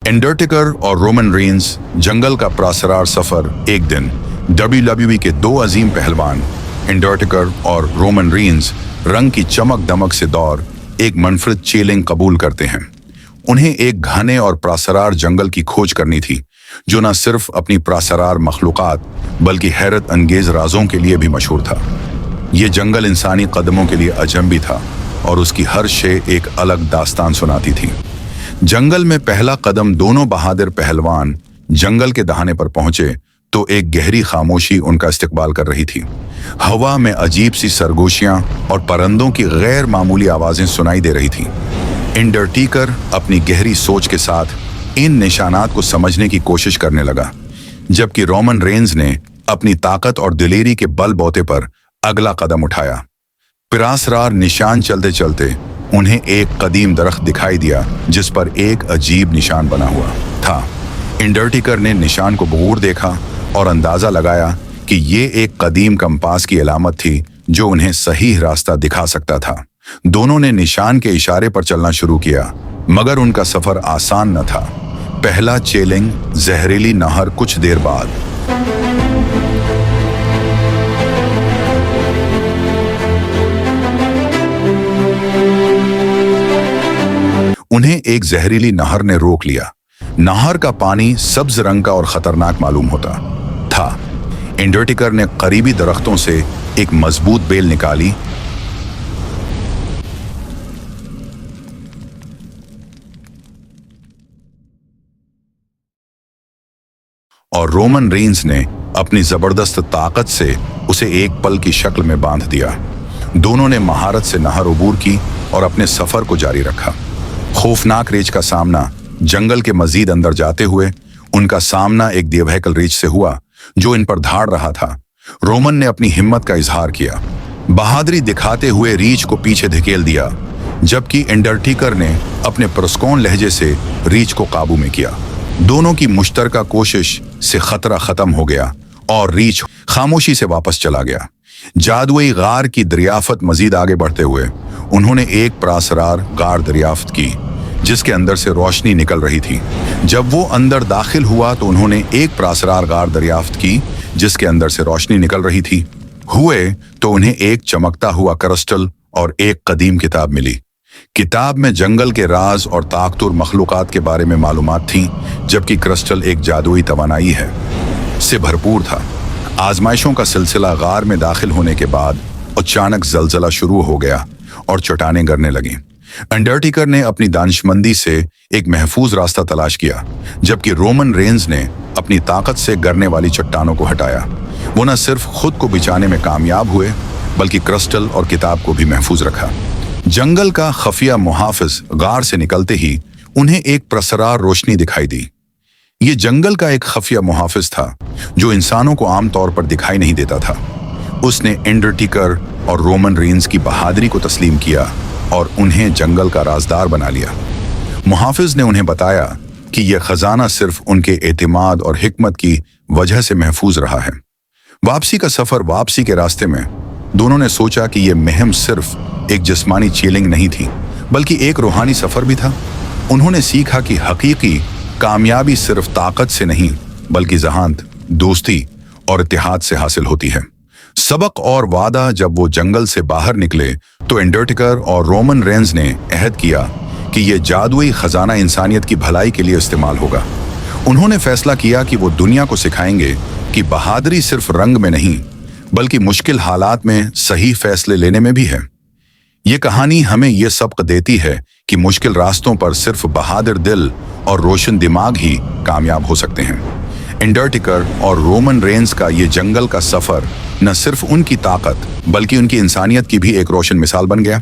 Undertaker और Roman Reigns जंगल का प्रासरार सफर। एक दिन WWE के दो अजीम पहलवान अंडरटेकर और रोमन रेंस रंग की चमक दमक से दौर एक मनफरद चैलेंज कबूल करते हैं। उन्हें एक घने और प्रासरार जंगल की खोज करनी थी जो न सिर्फ अपनी प्रासरार मखलूकात बल्कि हैरत अंगेज राजों के लिए भी मशहूर था। ये जंगल इंसानी कदमों के लिए अजंबी था और उसकी हर शे एक अलग दास्तान सुनाती थी। जंगल में पहला कदम दोनों बहादुर पहलवान जंगल के दहाने पर पहुंचे तो एक गहरी खामोशी उनका इस्तकबाल कर रही थी। हवा में अजीब सी सरगोशियां और परिंदों की गैर मामूली आवाजें सुनाई दे रही थीं। अंडरटेकर अपनी गहरी सोच के साथ इन निशानात को समझने की कोशिश करने लगा, जबकि रोमन रेंस ने अपनी ताकत और दिलेरी के बल बौते पर अगला कदम उठाया। प्रासरार निशान चलते चलते उन्हें एक कदीम दरख्त दिखाई दिया जिस पर एक अजीब निशान बना हुआ था। अंडरटेकर ने निशान को गौर देखा और अंदाजा लगाया कि ये एक कदीम कंपास की अलामत थी जो उन्हें सही रास्ता दिखा सकता था। दोनों ने निशान के इशारे पर चलना शुरू किया, मगर उनका सफर आसान न था। पहला चैलेंज जहरीली नहर। कुछ देर बाद उन्हें एक जहरीली नहर ने रोक लिया। नहर का पानी सब्ज रंग का और खतरनाक मालूम होता था। अंडरटेकर ने करीबी दरख्तों से एक मजबूत बेल निकाली और रोमन रेंस ने अपनी जबरदस्त ताकत से उसे एक पल की शक्ल में बांध दिया। दोनों ने महारत से नहर अबूर की और अपने सफर को जारी रखा। खौफनाक रीछ का सामना जंगल के मजीद अंदर जाते हुए उनका सामना एक देवहैकल रीछ से हुआ जो इन पर धाड़ रहा था। रोमन ने अपनी हिम्मत का इजहार किया, बहादुरी दिखाते हुए रीछ को पीछे धकेल दिया, जबकि अंडरटेकर ने अपने पुरस्कौन लहजे से रीछ को काबू में किया। दोनों की मुश्तरका कोशिश से खतरा खत्म हो गया और रीछ खामोशी से वापस चला गया। जादुई गार की दरियाफत मजीद आगे बढ़ते हुए उन्होंने एक प्रासरार गार दरियाफ्त की जिसके अंदर से रोशनी निकल रही थी। जब वो अंदर दाखिल हुआ तो उन्होंने एक प्रासरार गार दरियाफ्त की जिसके अंदर से रोशनी निकल रही थी। तो उन्हें एक चमकता हुआ क्रिस्टल और एक कदीम किताब मिली। किताब में जंगल के राज और ताकतवर मखलूकात के बारे में मालूमात थी, जबकि क्रिस्टल एक जादुई तवानाई से भरपूर था। आजमाइशों का सिलसिला गार में दाखिल होने के बाद अचानक जलजला शुरू हो गया और चट्टानें गिरने लगीं। अंडरटेकर ने अपनी दानिशमंदी से एक महफूज रास्ता तलाश किया, जबकि रोमन रेंस ने अपनी ताकत से गिरने वाली चट्टानों को हटाया। वो न सिर्फ खुद को बचाने में कामयाब हुए बल्कि क्रिस्टल और किताब को भी महफूज रखा। जंगल का खफिया मुहाफिज गार से निकलते ही उन्हें एक प्रसरार रोशनी दिखाई दी। ये जंगल का एक खफिया मुहाफिज था जो इंसानों को आमतौर पर दिखाई नहीं देता था। उसने अंडरटेकर और रोमन रेंस की बहादुरी को तस्लीम किया और उन्हें जंगल का राजदार बना लिया। मुहाफिज ने उन्हें बताया कि यह खजाना सिर्फ उनके एतमाद और हिकमत की वजह से महफूज रहा है। वापसी का सफर। वापसी के रास्ते में दोनों ने सोचा कि यह मुहिम सिर्फ एक जिस्मानी चैलेंज नहीं थी बल्कि एक रूहानी सफर भी था। उन्होंने सीखा कि हकीकी कामयाबी सिर्फ ताकत से नहीं बल्कि ज़हानत, दोस्ती और इत्तेहाद से हासिल होती है। सबक और वादा। जब वो जंगल से बाहर निकले तो अंडरटेकर और रोमन रेंस ने अहद किया कि यह जादुई खजाना इंसानियत की भलाई के लिए इस्तेमाल होगा। उन्होंने फैसला किया कि वो दुनिया को सिखाएंगे कि बहादुरी सिर्फ रंग में नहीं बल्कि मुश्किल हालात में सही फैसले लेने में भी है। ये कहानी हमें यह सबक देती है कि मुश्किल रास्तों पर सिर्फ बहादुर दिल और रोशन दिमाग ही कामयाब हो सकते हैं। अंडरटेकर और रोमन रेंस का ये जंगल का सफर न सिर्फ उनकी ताकत बल्कि उनकी इंसानियत की भी एक रोशन मिसाल बन गया।